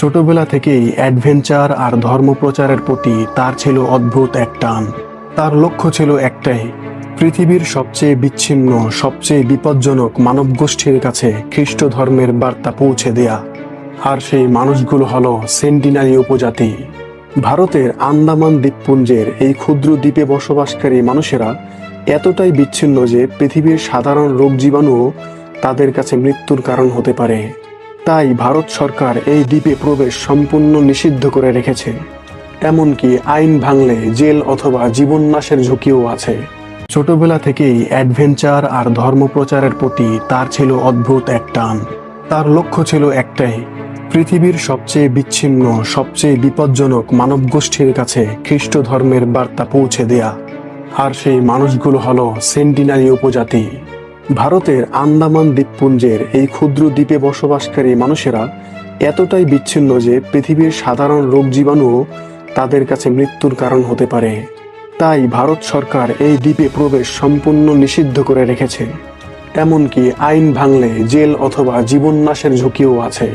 ছোটবেলা থেকেই অ্যাডভেঞ্চার আর ধর্মপ্রচারের প্রতি তার ছিল অদ্ভুত এক টান। তার লক্ষ্য ছিল একটাই, পৃথিবীর সবচেয়ে বিচ্ছিন্ন, সবচেয়ে বিপজ্জনক মানবগোষ্ঠীর কাছে খ্রিস্ট ধর্মের বার্তা পৌঁছে দেয়া। আর সেই মানুষগুলো হলো সেন্টিনারি উপজাতি। ভারতের আন্দামান দ্বীপপুঞ্জের এই ক্ষুদ্র দ্বীপে বসবাসকারী মানুষেরা এতটাই বিচ্ছিন্ন যে পৃথিবীর সাধারণ রোগ জীবাণুও তাদের কাছে মৃত্যুর কারণ হতে পারে। তাই ভারত সরকার এই দ্বীপে প্রবেশ সম্পূর্ণ নিষিদ্ধ করে রেখেছে। এমনকি আইন ভাঙলে জেল অথবা জীবননাশের ঝুঁকিও আছে। ছোটবেলা থেকেই অ্যাডভেঞ্চার আর ধর্মপ্রচারের প্রতি তার ছিল অদ্ভুত এক টান। তার লক্ষ্য ছিল একটাই, পৃথিবীর সবচেয়ে বিচ্ছিন্ন, সবচেয়ে বিপজ্জনক মানবগোষ্ঠীর কাছে খ্রিস্ট ধর্মের বার্তা পৌঁছে দেয়া। আর সেই মানুষগুলো হলো সেন্টিনারি উপজাতি। ভারতের আন্দামান দ্বীপপুঞ্জের এই ক্ষুদ্র দ্বীপে বসবাসকারী মানুষেরা এতটাই বিচ্ছিন্ন যে পৃথিবীর সাধারণ রোগ জীবাণুও তাদের কাছে মৃত্যুর কারণ হতে পারে। তাই ভারত সরকার এই দ্বীপে প্রবেশ সম্পূর্ণ নিষিদ্ধ করে রেখেছে। এমনকি আইন ভাঙলে জেল অথবা জীবননাশের ঝুঁকিও আছে।